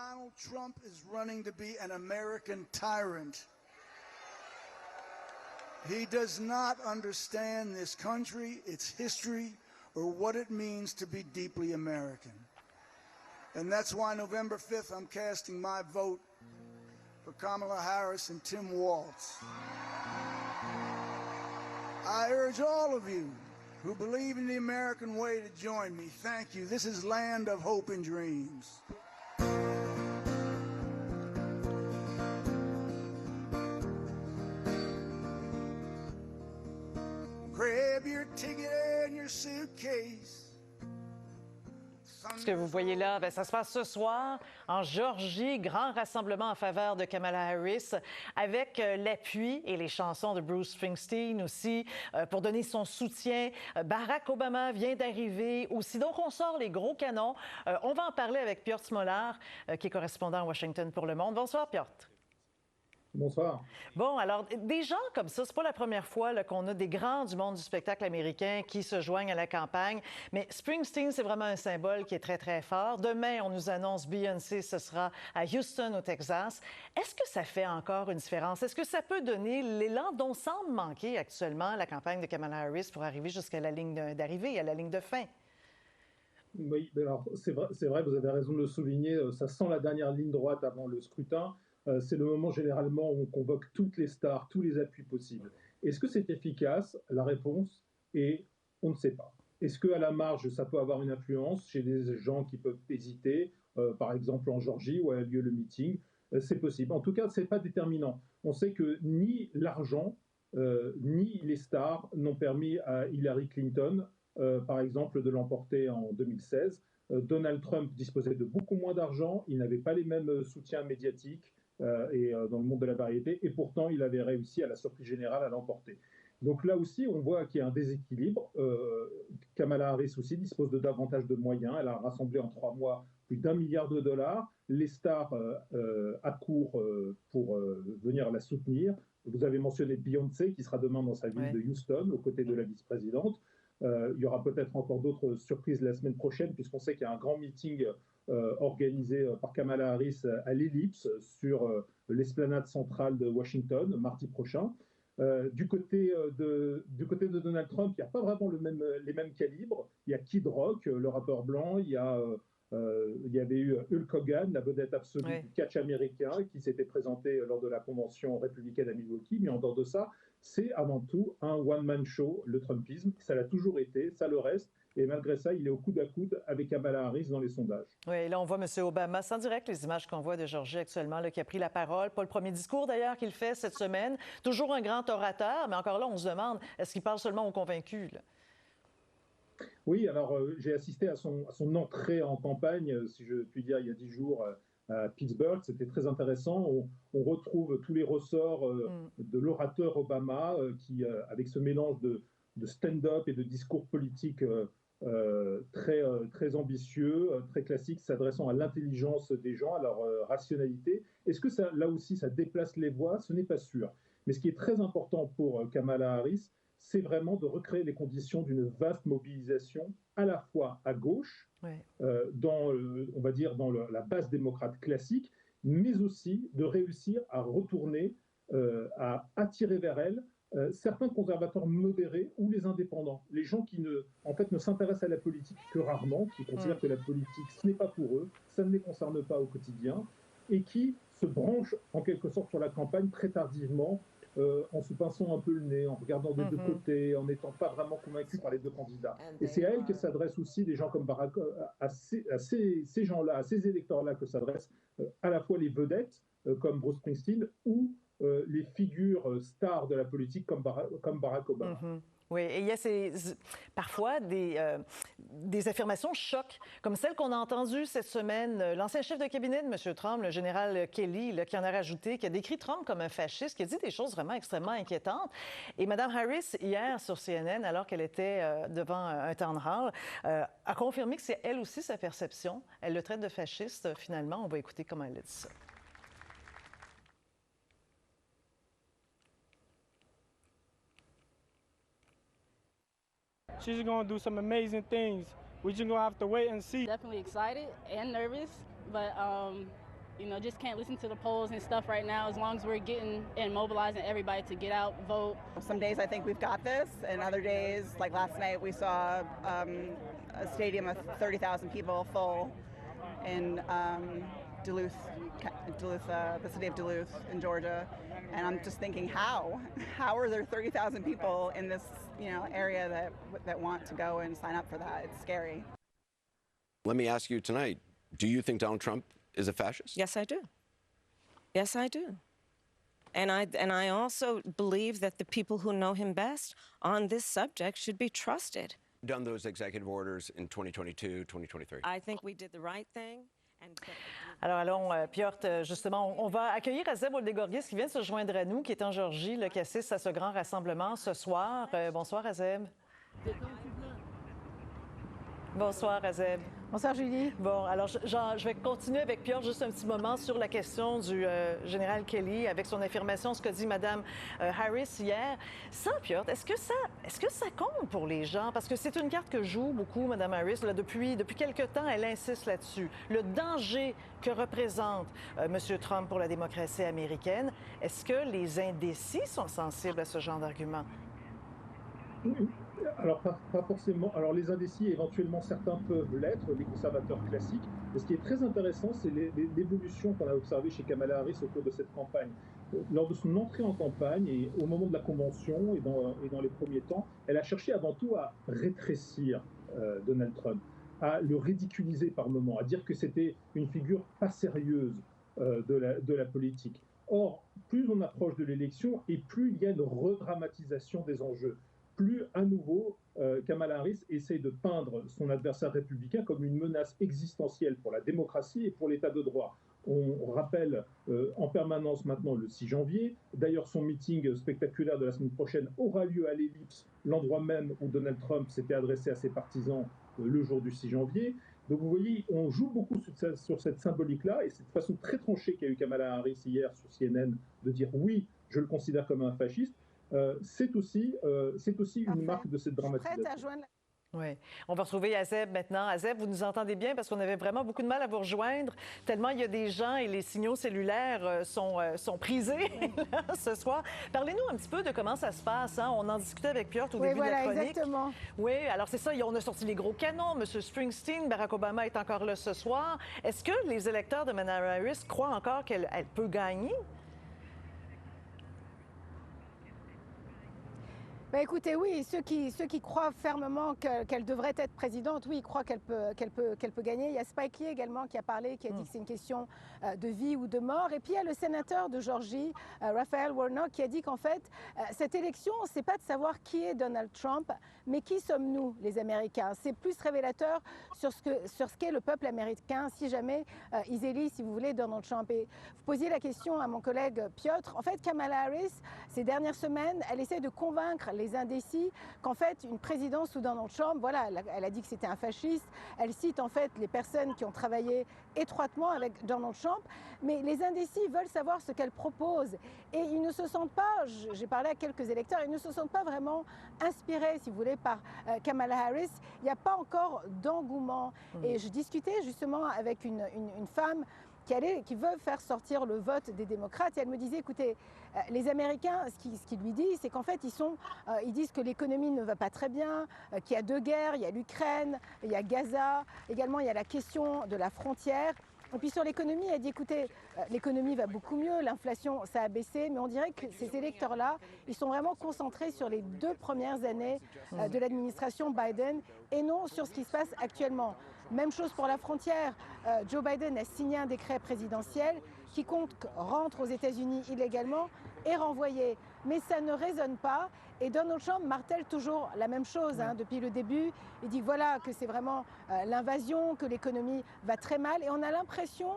Donald Trump is running to be an American tyrant. He does not understand this country, its history, or what it means to be deeply American. And that's why November 5th, I'm casting my vote for Kamala Harris and Tim Walz. I urge all of you who believe in the American way to join me. Thank you. This is Land of Hope and Dreams. Grab your ticket and your suitcase. Ce que vous voyez là, bien, ça se passe ce soir en Géorgie, grand rassemblement en faveur de Kamala Harris, avec l'appui et les chansons de Bruce Springsteen aussi, pour donner son soutien. Barack Obama vient d'arriver aussi. Donc, on sort les gros canons. On va en parler avec Piotr Smolar, qui est correspondant à Washington pour Le Monde. Bonsoir, Piotr. Bonsoir. Bon, alors, des gens comme ça, c'est pas la première fois là, qu'on a des grands du monde du spectacle américain qui se joignent à la campagne. Mais Springsteen, c'est vraiment un symbole qui est très, très fort. Demain, on nous annonce Beyoncé, ce sera à Houston, au Texas. Est-ce que ça fait encore une différence? Est-ce que ça peut donner l'élan dont semble manquer actuellement la campagne de Kamala Harris pour arriver jusqu'à la ligne d'arrivée, à la ligne de fin? Oui, alors c'est vrai, vous avez raison de le souligner, ça sent la dernière ligne droite avant le scrutin. C'est le moment généralement où on convoque toutes les stars, tous les appuis possibles. Est-ce que c'est efficace? La réponse est on ne sait pas. Est-ce qu'à la marge, ça peut avoir une influence chez des gens qui peuvent hésiter, par exemple en Géorgie où a lieu le meeting? C'est possible. En tout cas, ce n'est pas déterminant. On sait que ni l'argent, ni les stars n'ont permis à Hillary Clinton, par exemple, de l'emporter en 2016. Donald Trump disposait de beaucoup moins d'argent, il n'avait pas les mêmes soutiens médiatiques dans le monde de la variété, et pourtant il avait réussi à la surprise générale à l'emporter. Donc là aussi, on voit qu'il y a un déséquilibre. Kamala Harris aussi dispose de davantage de moyens. Elle a rassemblé en 3 mois plus d'1 milliard de dollars. Les stars accourent pour venir la soutenir. Vous avez mentionné Beyoncé, qui sera demain dans sa ville de Houston, aux côtés de la vice-présidente. Il y aura peut-être encore d'autres surprises la semaine prochaine, puisqu'on sait qu'il y a un grand meeting organisé par Kamala Harris à l'Ellipse sur l'esplanade centrale de Washington, mardi prochain. Du côté de Donald Trump, il n'y a pas vraiment les mêmes calibres. Il y a Kid Rock, le rappeur blanc, il y avait eu Hulk Hogan, la vedette absolue du catch américain, qui s'était présenté lors de la convention républicaine à Milwaukee. Mais en dehors de ça, c'est avant tout un one-man show, le Trumpisme. Ça l'a toujours été, ça le reste. Et malgré ça, il est au coude à coude avec Kamala Harris dans les sondages. Oui, là, on voit M. Obama, sans direct les images qu'on voit de Géorgie actuellement, là, qui a pris la parole. Pas le premier discours, d'ailleurs, qu'il fait cette semaine. Toujours un grand orateur, mais encore là, on se demande, est-ce qu'il parle seulement aux convaincus, là? Oui, alors j'ai assisté à son entrée en campagne, si je puis dire, il y a 10 jours à Pittsburgh. C'était très intéressant. On retrouve tous les ressorts de l'orateur Obama qui, avec ce mélange de stand-up et de discours politique très ambitieux, très classique, s'adressant à l'intelligence des gens, à leur rationalité. Est-ce que là aussi, ça déplace les voix? Ce n'est pas sûr. Mais ce qui est très important pour Kamala Harris, c'est vraiment de recréer les conditions d'une vaste mobilisation, à la fois à gauche, on va dire dans la base démocrate classique, mais aussi de réussir à retourner, à attirer vers elle certains conservateurs modérés ou les indépendants, les gens qui ne s'intéressent à la politique que rarement, qui considèrent que la politique, ce n'est pas pour eux, ça ne les concerne pas au quotidien, et qui se branchent en quelque sorte sur la campagne très tardivement, en se pinçant un peu le nez, en regardant des deux côtés, en n'étant pas vraiment convaincus par les deux candidats. Et c'est à elle que s'adressent aussi des gens comme Barack, à ces gens-là, à ces électeurs-là que s'adressent à la fois les vedettes, comme Bruce Springsteen, ou les figures stars de la politique comme Barack Obama. Oui, et il y a parfois des affirmations chocs, comme celle qu'on a entendue cette semaine. L'ancien chef de cabinet de M. Trump, le général Kelly, là, qui en a rajouté, qui a décrit Trump comme un fasciste, qui a dit des choses vraiment extrêmement inquiétantes. Et Mme Harris, hier, sur CNN, alors qu'elle était devant un town hall, a confirmé que c'est elle aussi sa perception. Elle le traite de fasciste, finalement. On va écouter comment elle a dit ça. She's going to do some amazing things. We're just going to have to wait and see. Definitely excited and nervous, but You know, just can't listen to the polls and stuff right now as long as we're getting and mobilizing everybody to get out, vote. Some days I think we've got this, and other days, like last night, we saw a stadium of 30,000 people full in Duluth, the city of Duluth in Georgia. And I'm just thinking, how are there 30,000 people in this, area that want to go and sign up for that? It's scary. Let me ask you tonight, do you think Donald Trump is a fascist? Yes, I do. Yes, I do. And I also believe that the people who know him best on this subject should be trusted. Done those executive orders in 2022, 2023. I think we did the right thing. Alors, allons, Piotr, justement, on va accueillir Azeb Oldegorgis qui vient de se joindre à nous, qui est en Géorgie, là, qui assiste à ce grand rassemblement ce soir. Bonsoir, Azeb. Bonsoir, Azeb. Bonsoir, Julie. Bon, alors, je vais continuer avec Piotr juste un petit moment sur la question du général Kelly avec son affirmation, ce que dit Mme Harris hier. Ça, Piotr, est-ce que ça compte pour les gens? Parce que c'est une carte que joue beaucoup Mme Harris. Là, depuis quelque temps, elle insiste là-dessus. Le danger que représente M. Trump pour la démocratie américaine. Est-ce que les indécis sont sensibles à ce genre d'argument? Alors, pas forcément. Alors, les indécis, éventuellement, certains peuvent l'être, les conservateurs classiques. Et ce qui est très intéressant, c'est l'évolution qu'on a observée chez Kamala Harris au cours de cette campagne. Lors de son entrée en campagne et au moment de la convention et dans les premiers temps, elle a cherché avant tout à rétrécir Donald Trump, à le ridiculiser par moments, à dire que c'était une figure pas sérieuse de la politique. Or, plus on approche de l'élection et plus il y a une redramatisation des enjeux. Plus, à nouveau, Kamala Harris essaie de peindre son adversaire républicain comme une menace existentielle pour la démocratie et pour l'état de droit. On rappelle en permanence maintenant le 6 janvier. D'ailleurs, son meeting spectaculaire de la semaine prochaine aura lieu à l'Ellipse, l'endroit même où Donald Trump s'était adressé à ses partisans le jour du 6 janvier. Donc vous voyez, on joue beaucoup sur cette symbolique-là, et cette façon très tranchée qu'a eu Kamala Harris hier sur CNN de dire oui, je le considère comme un fasciste. C'est aussi une marque de cette dramatisation. Oui. On va retrouver Azeb maintenant. Azeb, vous nous entendez bien parce qu'on avait vraiment beaucoup de mal à vous rejoindre, tellement il y a des gens et les signaux cellulaires sont prisés là, ce soir. Parlez-nous un petit peu de comment ça se passe. Hein? On en discutait avec Piotr au début de la chronique. Exactement. Oui, alors c'est ça, on a sorti les gros canons. M. Springsteen, Barack Obama est encore là ce soir. Est-ce que les électeurs de Mme Harris croient encore qu'elle peut gagner? Ben écoutez, oui, ceux qui croient fermement qu'elle devrait être présidente, oui, ils croient qu'elle peut gagner. Il y a Spike Lee également qui a parlé, qui a dit que c'est une question de vie ou de mort. Et puis il y a le sénateur de Georgie, Raphaël Warnock, qui a dit qu'en fait, cette élection, c'est pas de savoir qui est Donald Trump, mais qui sommes-nous, les Américains. C'est plus révélateur sur ce qu'est le peuple américain, si jamais ils élisent, si vous voulez, Donald Trump. Et vous posiez la question à mon collègue Piotr. En fait, Kamala Harris, ces dernières semaines, elle essaie de convaincre les indécis qu'en fait, une présidence sous Donald Trump, voilà, elle a dit que c'était un fasciste. Elle cite en fait les personnes qui ont travaillé étroitement avec Donald Trump, mais les indécis veulent savoir ce qu'elle propose. Et ils ne se sentent pas, j'ai parlé à quelques électeurs, ils ne se sentent pas vraiment inspirés, si vous voulez, par Kamala Harris. Il n'y a pas encore d'engouement. Et je discutais justement avec une femme qui veut faire sortir le vote des démocrates. Et elle me disait, écoutez, les Américains, ce qu'ils lui disent, c'est qu'en fait, ils disent que l'économie ne va pas très bien, qu'il y a deux guerres, il y a l'Ukraine, il y a Gaza, également il y a la question de la frontière. Et puis sur l'économie, elle dit, écoutez, l'économie va beaucoup mieux, l'inflation, ça a baissé, mais on dirait que ces électeurs-là, ils sont vraiment concentrés sur les 2 premières années de l'administration Biden et non sur ce qui se passe actuellement. Même chose pour la frontière. Joe Biden a signé un décret présidentiel. Quiconque rentre aux États-Unis illégalement est renvoyé. Mais ça ne résonne pas. Et Donald Trump martèle toujours la même chose depuis le début. Il dit voilà que c'est vraiment l'invasion, que l'économie va très mal. Et on a l'impression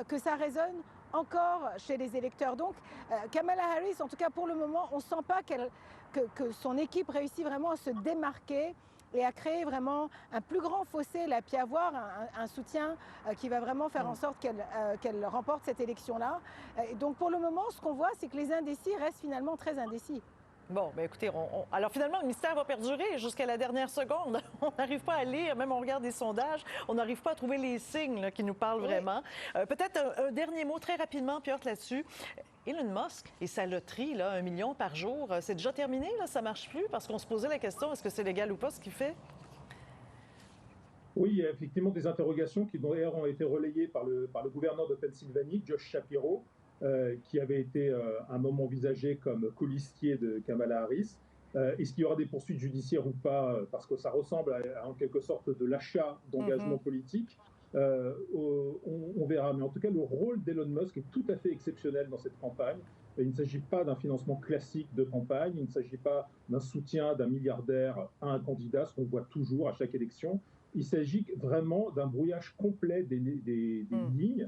que ça résonne encore chez les électeurs. Donc Kamala Harris, en tout cas pour le moment, on ne sent pas que son équipe réussit vraiment à se démarquer et à créer vraiment un plus grand fossé, là, puis avoir un soutien qui va vraiment faire en sorte qu'elle remporte cette élection-là. Donc pour le moment, ce qu'on voit, c'est que les indécis restent finalement très indécis. Bon, bien écoutez, alors finalement, le mystère va perdurer jusqu'à la dernière seconde. On n'arrive pas à lire, même on regarde des sondages, on n'arrive pas à trouver les signes là, qui nous parlent vraiment. Peut-être un dernier mot très rapidement, Piotr, là-dessus. Elon Musk et sa loterie, là, 1 million par jour, c'est déjà terminé, là, ça marche plus? Parce qu'on se posait la question, est-ce que c'est légal ou pas ce qu'il fait? Oui, il y a effectivement des interrogations qui d'ailleurs ont été relayées par le gouverneur de Pennsylvanie, Josh Shapiro, qui avait été à un moment envisagé comme colistier de Kamala Harris. Est-ce qu'il y aura des poursuites judiciaires ou pas? Parce que ça ressemble en quelque sorte de l'achat d'engagement politique. On verra. Mais en tout cas, le rôle d'Elon Musk est tout à fait exceptionnel dans cette campagne. Il ne s'agit pas d'un financement classique de campagne, il ne s'agit pas d'un soutien d'un milliardaire à un candidat, ce qu'on voit toujours à chaque élection. Il s'agit vraiment d'un brouillage complet des lignes,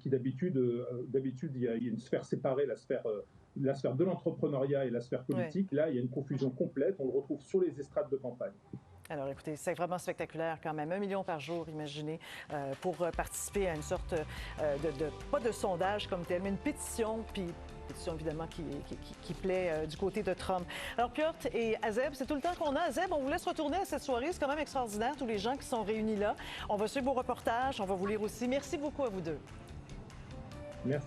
qui d'habitude, il y a une sphère séparée, la sphère de l'entrepreneuriat et la sphère politique. Là, il y a une confusion complète, on le retrouve sur les estrades de campagne. Alors, écoutez, c'est vraiment spectaculaire quand même. 1 million par jour, imaginez, pour participer à une sorte pas de sondage comme tel, mais une pétition, puis pétition évidemment qui plaît du côté de Trump. Alors, Piotr et Azeb, c'est tout le temps qu'on a. Azeb, on vous laisse retourner à cette soirée. C'est quand même extraordinaire, tous les gens qui sont réunis là. On va suivre vos reportages, on va vous lire aussi. Merci beaucoup à vous deux. Merci.